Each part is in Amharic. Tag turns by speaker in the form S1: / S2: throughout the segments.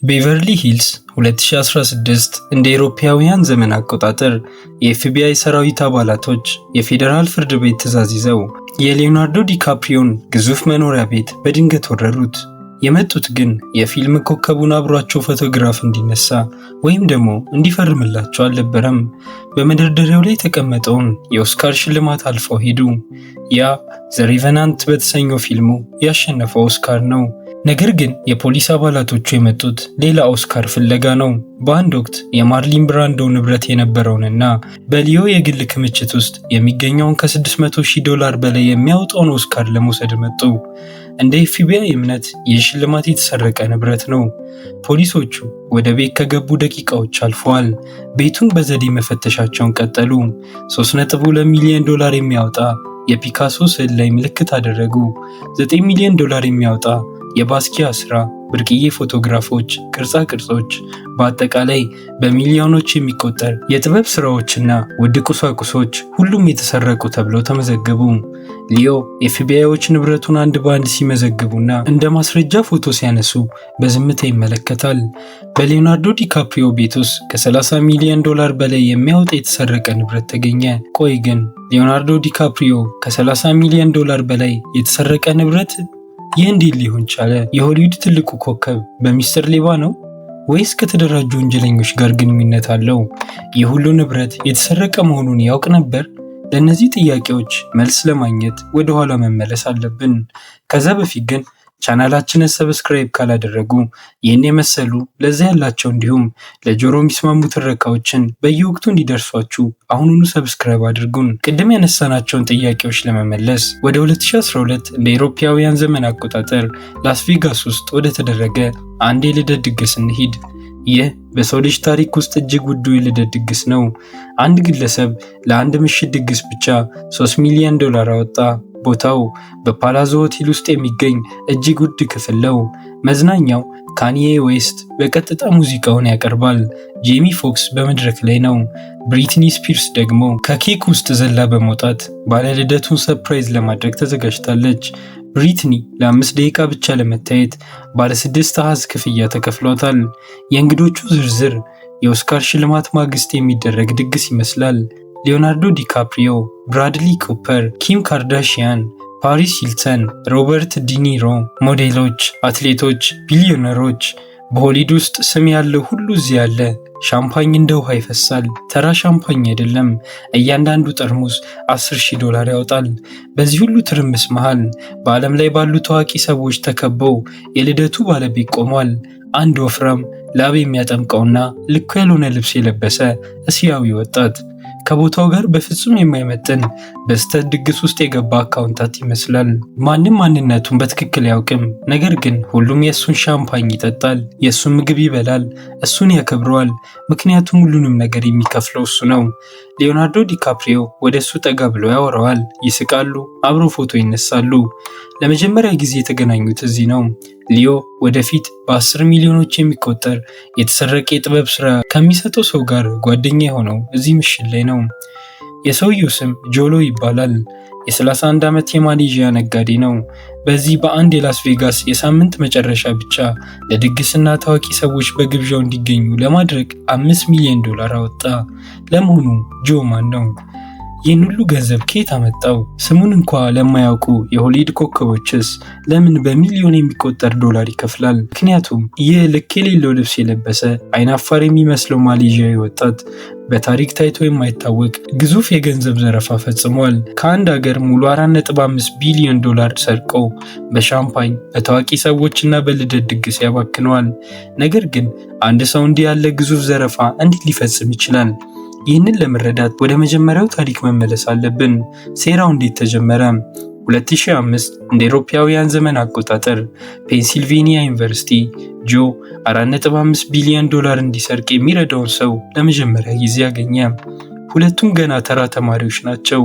S1: ቤቨርሊ ሂልስ 2016 እንደ አውሮፓውያን ዘመን አቆጣጠር የኤፍቢአይ ሰራዊት አባላቶች የፌዴራል ፍርድ ቤት ትዕዛዝ ይዘው የሊዮናርዶ ዲካፕሪዮን ግዙፍ መኖሪያ ቤት በድንገት ወረሩት። የመጡት ግን የፊልም ኮከቡን አብሯቸው ፎቶግራፍ እንዲነሳ ወይም ደግሞ እንዲፈርምላቸው አልነበረም። በመደርደሪያው ላይ የተቀመጠውን የኦስካር ሽልማት አልፈው ሄዱ። ያ ዘ ሬቨናንት በተሰኘው ፊልሙ ያሸነፈው ኦስካር ነው። ነገር ግን የፖሊስ አባላቶቹ የመጡት ሌላ ኦስካር ፍለጋ ነው። በአንድ ወቅት የማርሊን ብራንዶ ንብረት የነበረውንና በሊዮ የግል ክምችት ውስጥ የሚገኘውን $600,000 በላይ የሚያወጣውን ኦስካር ለመውሰድ መጡ። እንደ ኤፍቢአይ እምነት ይህ ሽልማት የተሰረቀ ንብረት ነው። ፖሊሶቹ ወደ ቤት ከገቡ ደቂቃዎች አልፈዋል። ቤቱን በዘዴ መፈተሻቸውን ቀጠሉ። $3.2 ሚሊዮን የሚያወጣ የፒካሶ ስዕል ላይ ምልክት አደረጉ። $9 ሚሊዮን የሚያወጣ የባስኪያ ስራ፣ ብርቅዬ ፎቶግራፎች፣ ቅርጻ ቅርጾች፣ በአጠቃላይ በሚሊዮኖች የሚቆጠር የጥበብ ስራዎችና ውድ ቁሳቁሶች ሁሉም የተሰረቁ ተብለው ተመዘገቡ። ሊዮ ኤፍቢአይዎች ንብረቱን አንድ በአንድ ሲመዘግቡና እንደ ማስረጃ ፎቶ ሲያነሱ በዝምታ ይመለከታል። በሊዮናርዶ ዲካፕሪዮ ቤት ውስጥ $30 ሚሊዮን በላይ የሚያወጣ የተሰረቀ ንብረት ተገኘ። ቆይ ግን ሊዮናርዶ ዲካፕሪዮ $30 ሚሊዮን በላይ የተሰረቀ ንብረት ይህ እንዴት ሊሆን ቻለ? የሆሊውድ ትልቁ ኮከብ በሚስጥር ሌባ ነው ወይስ ከተደራጁ ወንጀለኞች ጋር ግንኙነት አለው? ይህ ሁሉ ንብረት የተሰረቀ መሆኑን ያውቅ ነበር? ለእነዚህ ጥያቄዎች መልስ ለማግኘት ወደ ኋላ መመለስ አለብን። ከዛ በፊት ግን ቻናላችንን ሰብስክራይብ ካላደረጉ ይህን የመሰሉ ለዛ ያላቸው እንዲሁም ለጆሮ የሚስማሙ ትረካዎችን በየወቅቱ እንዲደርሷችሁ አሁኑኑ ሰብስክራይብ አድርጉን። ቅድም ያነሳናቸውን ጥያቄዎች ለመመለስ ወደ 2012 እንደ አውሮፓውያን ዘመን አቆጣጠር ላስ ቬጋስ ውስጥ ወደ ተደረገ አንድ የልደት ድግስ እንሂድ። ይህ በሰው ልጅ ታሪክ ውስጥ እጅግ ውዱ የልደት ድግስ ነው። አንድ ግለሰብ ለአንድ ምሽት ድግስ ብቻ $3 ሚሊዮን አወጣ። ቦታው በፓላዞ ሆቴል ውስጥ የሚገኝ እጅግ ውድ ክፍል ነው። መዝናኛው ካንዬ ዌስት በቀጥታ ሙዚቃውን ያቀርባል። ጄሚ ፎክስ በመድረክ ላይ ነው። ብሪትኒ ስፒርስ ደግሞ ከኬክ ውስጥ ዘላ በመውጣት ባለልደቱን ሰርፕራይዝ ለማድረግ ተዘጋጅታለች። ብሪትኒ ለ5 ደቂቃ ብቻ ለመታየት ባለ 6 አሃዝ ክፍያ ተከፍሏታል። የእንግዶቹ ዝርዝር የኦስካር ሽልማት ማግስት የሚደረግ ድግስ ይመስላል። ሊዮናርዶ ዲካፕሪዮ፣ ብራድሊ ኩፐር፣ ኪም ካርዳሺያን፣ ፓሪስ ሂልተን፣ ሮበርት ዲኒሮ፣ ሞዴሎች፣ አትሌቶች፣ ቢሊዮነሮች፣ በሆሊውድ ውስጥ ስም ያለው ሁሉ እዚህ ያለ። ሻምፓኝ እንደ ውሃ ይፈሳል። ተራ ሻምፓኝ አይደለም። እያንዳንዱ ጠርሙስ $10,000 ያወጣል። በዚህ ሁሉ ትርምስ መሃል በዓለም ላይ ባሉ ታዋቂ ሰዎች ተከበው የልደቱ ባለቤት ቆሟል። አንድ ወፍራም ላብ የሚያጠምቀውና ልኩ ያልሆነ ልብስ የለበሰ እስያዊ ወጣት ከቦታው ጋር በፍጹም የማይመጥን በስተት ድግስ ውስጥ የገባ አካውንታንት ይመስላል። ማንም ማንነቱን በትክክል ያውቅም፣ ነገር ግን ሁሉም የእሱን ሻምፓኝ ይጠጣል፣ የእሱን ምግብ ይበላል፣ እሱን ያከብረዋል። ምክንያቱም ሁሉንም ነገር የሚከፍለው እሱ ነው። ሊዮናርዶ ዲካፕሪዮ ወደ እሱ ጠጋ ብሎ ያወራዋል፣ ይስቃሉ፣ አብሮ ፎቶ ይነሳሉ። ለመጀመሪያ ጊዜ የተገናኙት እዚህ ነው። ሊዮ ወደፊት በ10 ሚሊዮኖች የሚቆጠር የተሰረቀ የጥበብ ስራ ከሚሰጠው ሰው ጋር ጓደኛ የሆነው እዚህ ምሽት ላይ ነው። የሰውየው ስም ጆሎ ይባላል። የ31 ዓመት የማሌዥያ ነጋዴ ነው። በዚህ በአንድ የላስ ቬጋስ የሳምንት መጨረሻ ብቻ ለድግስና ታዋቂ ሰዎች በግብዣው እንዲገኙ ለማድረግ $5 ሚሊዮን አወጣ። ለመሆኑ ጆ ማን ነው? ይህን ሁሉ ገንዘብ ከየት አመጣው? ስሙን እንኳ ለማያውቁ የሆሊውድ ኮከቦችስ ለምን በሚሊዮን የሚቆጠር ዶላር ይከፍላል? ምክንያቱም ይህ ልክ የሌለው ልብስ የለበሰ አይናፋር የሚመስለው ማሌዥያዊ ወጣት በታሪክ ታይቶ የማይታወቅ ግዙፍ የገንዘብ ዘረፋ ፈጽሟል። ከአንድ ሀገር ሙሉ $4.5 ቢሊዮን ሰርቀው በሻምፓኝ በታዋቂ ሰዎችና በልደት ድግስ ያባክነዋል። ነገር ግን አንድ ሰው እንዲህ ያለ ግዙፍ ዘረፋ እንዴት ሊፈጽም ይችላል? ይህንን ለመረዳት ወደ መጀመሪያው ታሪክ መመለስ አለብን። ሴራው እንዴት ተጀመረ? 2005 እንደ አውሮፓውያን ዘመን አቆጣጠር ፔንሲልቬኒያ ዩኒቨርሲቲ ጆ $4.5 ቢሊዮን እንዲሰርቅ የሚረዳውን ሰው ለመጀመሪያ ጊዜ አገኘ። ሁለቱም ገና ተራ ተማሪዎች ናቸው።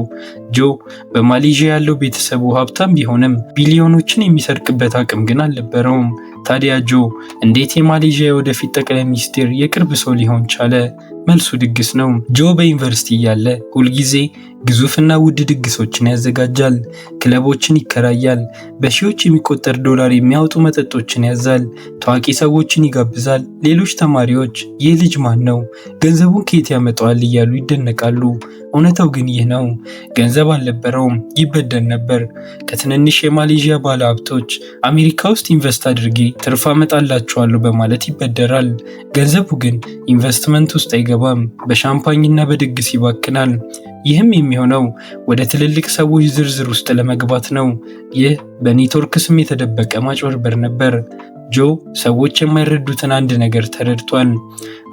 S1: ጆ በማሌዥያ ያለው ቤተሰቡ ሀብታም ቢሆንም ቢሊዮኖችን የሚሰርቅበት አቅም ግን አልነበረውም። ታዲያ ጆ እንዴት የማሌዥያ የወደፊት ጠቅላይ ሚኒስትር የቅርብ ሰው ሊሆን ቻለ? መልሱ ድግስ ነው። ጆ በዩኒቨርሲቲ እያለ ሁልጊዜ ግዙፍና ውድ ድግሶችን ያዘጋጃል፣ ክለቦችን ይከራያል፣ በሺዎች የሚቆጠር ዶላር የሚያወጡ መጠጦችን ያዛል፣ ታዋቂ ሰዎችን ይጋብዛል። ሌሎች ተማሪዎች ይህ ልጅ ማን ነው? ገንዘቡን ከየት ያመጣዋል? እያሉ ይደነቃሉ። እውነታው ግን ይህ ነው። ገንዘብ አልነበረውም፣ ይበደር ነበር። ከትንንሽ የማሌዥያ ባለ ሀብቶች አሜሪካ ውስጥ ኢንቨስት አድርጌ ትርፍ አመጣላችኋለሁ በማለት ይበደራል። ገንዘቡ ግን ኢንቨስትመንት ውስጥ አይገባም፣ በሻምፓኝና በድግስ ይባክናል። ይህም የሚሆነው ወደ ትልልቅ ሰዎች ዝርዝር ውስጥ ለመግባት ነው። ይህ በኔትወርክ ስም የተደበቀ ማጭበርበር ነበር። ጆ ሰዎች የማይረዱትን አንድ ነገር ተረድቷል።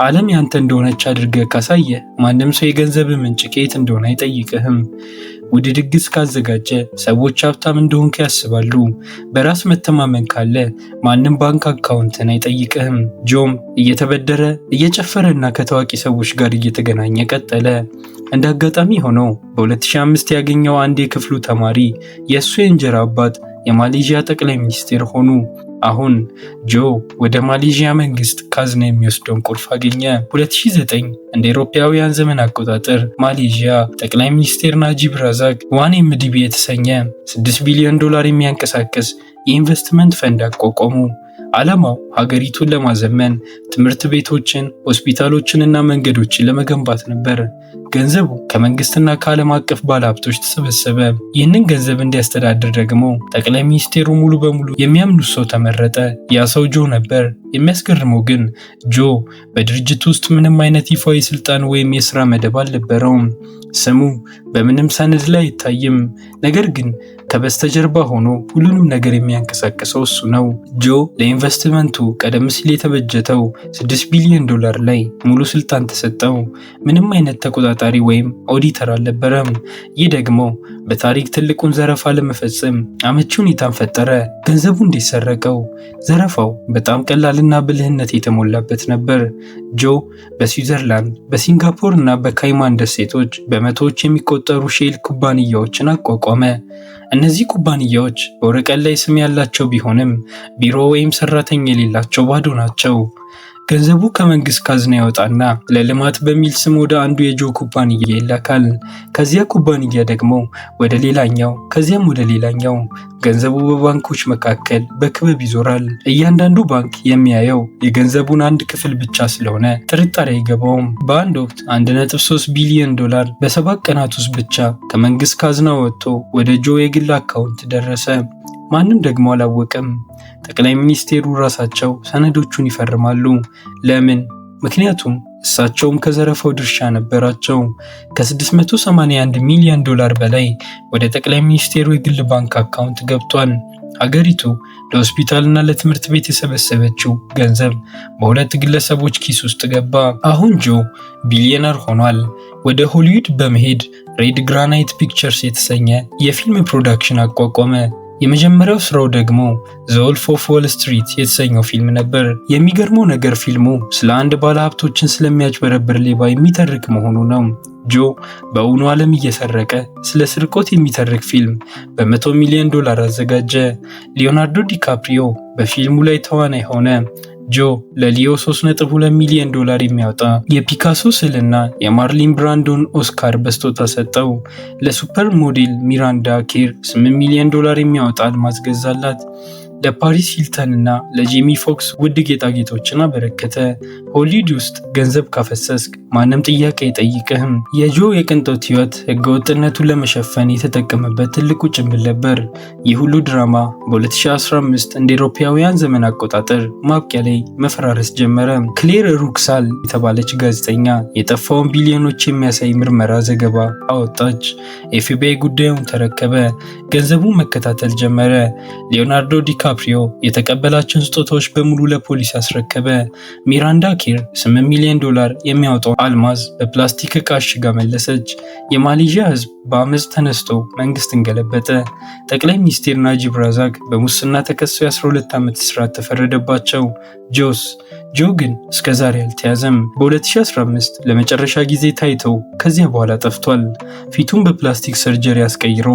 S1: ዓለም ያንተ እንደሆነች አድርገህ ካሳየ ማንም ሰው የገንዘብ ምንጭ ከየት እንደሆነ አይጠይቅህም። ውድ ድግስ ካዘጋጀ ሰዎች ሀብታም እንደሆንክ ያስባሉ። በራስ መተማመን ካለ ማንም ባንክ አካውንትን አይጠይቅህም። ጆም እየተበደረ እየጨፈረና ከታዋቂ ሰዎች ጋር እየተገናኘ ቀጠለ። እንደ አጋጣሚ ሆነው በ2005 ያገኘው አንድ የክፍሉ ተማሪ የእሱ የእንጀራ አባት የማሌዥያ ጠቅላይ ሚኒስቴር ሆኑ። አሁን ጆ ወደ ማሌዥያ መንግስት ካዝና የሚወስደውን ቁልፍ አገኘ። 2009 እንደ አውሮፓውያን ዘመን አቆጣጠር ማሌዥያ ጠቅላይ ሚኒስቴር ናጂብ ራዛቅ 1MDB የተሰኘ $6 ቢሊዮን የሚያንቀሳቅስ የኢንቨስትመንት ፈንድ አቋቋሙ። ዓላማው ሀገሪቱን ለማዘመን ትምህርት ቤቶችን፣ ሆስፒታሎችንና መንገዶችን ለመገንባት ነበር። ገንዘቡ ከመንግስትና ከዓለም አቀፍ ባለሀብቶች ተሰበሰበ። ይህንን ገንዘብ እንዲያስተዳድር ደግሞ ጠቅላይ ሚኒስቴሩ ሙሉ በሙሉ የሚያምኑት ሰው ተመረጠ። ያ ሰው ጆ ነበር። የሚያስገርመው ግን ጆ በድርጅቱ ውስጥ ምንም አይነት ይፋዊ ስልጣን ወይም የስራ መደብ አልነበረውም። ስሙ በምንም ሰነድ ላይ አይታይም። ነገር ግን ከበስተጀርባ ሆኖ ሁሉንም ነገር የሚያንቀሳቅሰው እሱ ነው። ጆ ለኢንቨስትመንቱ ቀደም ሲል የተበጀተው $6 ቢሊዮን ላይ ሙሉ ስልጣን ተሰጠው። ምንም አይነት ተቆጣጣሪ ወይም ኦዲተር አልነበረም። ይህ ደግሞ በታሪክ ትልቁን ዘረፋ ለመፈጸም አመቺ ሁኔታን ፈጠረ። ገንዘቡ እንዲሰረቀው ዘረፋው በጣም ቀላልና ብልህነት የተሞላበት ነበር። ጆ በስዊዘርላንድ፣ በሲንጋፖር እና በካይማን ደሴቶች በመቶዎች የሚቆጠሩ ሼል ኩባንያዎችን አቋቋመ። እነዚህ ኩባንያዎች በወረቀት ላይ ስም ያላቸው ቢሆንም ቢሮ ወይም ሰራተኛ የሌላቸው ባዶ ናቸው። ገንዘቡ ከመንግስት ካዝና ያወጣና ለልማት በሚል ስም ወደ አንዱ የጆ ኩባንያ ይላካል። ከዚያ ኩባንያ ደግሞ ወደ ሌላኛው፣ ከዚያም ወደ ሌላኛው። ገንዘቡ በባንኮች መካከል በክበብ ይዞራል። እያንዳንዱ ባንክ የሚያየው የገንዘቡን አንድ ክፍል ብቻ ስለሆነ ጥርጣሬ አይገባውም። በአንድ ወቅት $1.3 ቢሊዮን በ7 ቀናት ውስጥ ብቻ ከመንግስት ካዝና ወጥቶ ወደ ጆ የግል አካውንት ደረሰ። ማንም ደግሞ አላወቀም። ጠቅላይ ሚኒስቴሩ ራሳቸው ሰነዶቹን ይፈርማሉ። ለምን? ምክንያቱም እሳቸውም ከዘረፋው ድርሻ ነበራቸው። ከ$681 ሚሊዮን በላይ ወደ ጠቅላይ ሚኒስቴሩ የግል ባንክ አካውንት ገብቷል። ሀገሪቱ ለሆስፒታልና ለትምህርት ቤት የሰበሰበችው ገንዘብ በሁለት ግለሰቦች ኪስ ውስጥ ገባ። አሁን ጆ ቢሊዮነር ሆኗል። ወደ ሆሊውድ በመሄድ ሬድ ግራናይት ፒክቸርስ የተሰኘ የፊልም ፕሮዳክሽን አቋቋመ። የመጀመሪያው ስራው ደግሞ ዘ ወልፍ ኦፍ ዎል ስትሪት የተሰኘው ፊልም ነበር። የሚገርመው ነገር ፊልሙ ስለ አንድ ባለሀብቶችን ስለሚያጭበረብር ሌባ የሚተርክ መሆኑ ነው። ጆ በእውኑ ዓለም እየሰረቀ ስለ ስርቆት የሚተርክ ፊልም በ$100 ሚሊዮን አዘጋጀ። ሊዮናርዶ ዲካፕሪዮ በፊልሙ ላይ ተዋናይ ሆነ። ጆ ለሊዮ $3.2 ሚሊዮን የሚያወጣ የፒካሶ ስዕልና የማርሊን ብራንዶን ኦስካር በስጦታ ሰጠው። ለሱፐር ሞዴል ሚራንዳ ኬር $8 ሚሊዮን የሚያወጣ አልማዝ ገዛላት። ለፓሪስ ሂልተን እና ለጄሚ ፎክስ ውድ ጌጣጌጦችን አበረከተ። ሆሊውድ ውስጥ ገንዘብ ካፈሰስክ ማንም ጥያቄ አይጠይቅህም። የጆ የቅንጦት ህይወት ህገወጥነቱን ለመሸፈን የተጠቀመበት ትልቁ ጭንብል ነበር። ይህ ሁሉ ድራማ በ2015 እንደ አውሮፓውያን ዘመን አቆጣጠር ማብቂያ ላይ መፈራረስ ጀመረ። ክሌር ሩክሳል የተባለች ጋዜጠኛ የጠፋውን ቢሊዮኖች የሚያሳይ ምርመራ ዘገባ አወጣች። ኤፍቢአይ ጉዳዩን ተረከበ። ገንዘቡን መከታተል ጀመረ። ሊዮናርዶ ዲካፕሪዮ የተቀበላቸውን ስጦታዎች በሙሉ ለፖሊስ አስረከበ። ሚራንዳ ኬር $8 ሚሊዮን የሚያወጣው አልማዝ በፕላስቲክ ዕቃ አሽጋ መለሰች። የማሌዥያ ህዝብ በአመፅ ተነስቶ መንግስትን ገለበጠ። ጠቅላይ ሚኒስቴር ናጂብ ራዛቅ በሙስና ተከሰው የ12 ዓመት እስራት ተፈረደባቸው። ጆ ግን እስከዛሬ አልተያዘም። በ2015 ለመጨረሻ ጊዜ ታይተው ከዚያ በኋላ ጠፍቷል። ፊቱን በፕላስቲክ ሰርጀሪ አስቀይሮ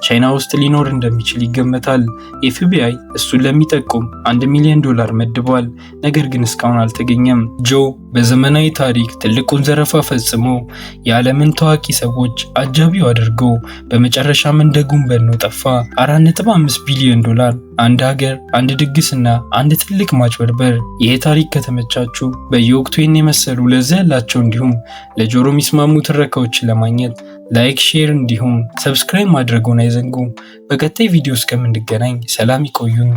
S1: ቻይና ውስጥ ሊኖር እንደሚችል ይገመታል። ኤፍቢአይ እሱ እሱን ለሚጠቁም $1 ሚሊዮን መድቧል። ነገር ግን እስካሁን አልተገኘም። ጆ በዘመናዊ ታሪክ ትልቁን ዘረፋ ፈጽሞ የዓለምን ታዋቂ ሰዎች አጃቢው አድርጎ በመጨረሻም እንደ ጉም በኖ ጠፋ። $4.5 ቢሊዮን፣ አንድ ሀገር፣ አንድ ድግስና አንድ ትልቅ ማጭበርበር። ይሄ ታሪክ ከተመቻችሁ በየወቅቱ ይህን የመሰሉ ለዛ ያላቸው እንዲሁም ለጆሮ የሚስማሙ ትረካዎችን ለማግኘት ላይክ፣ ሼር እንዲሁም ሰብስክራይብ ማድረጉን አይዘንጉ። በቀጣይ ቪዲዮ እስከምንገናኝ ሰላም ይቆዩን።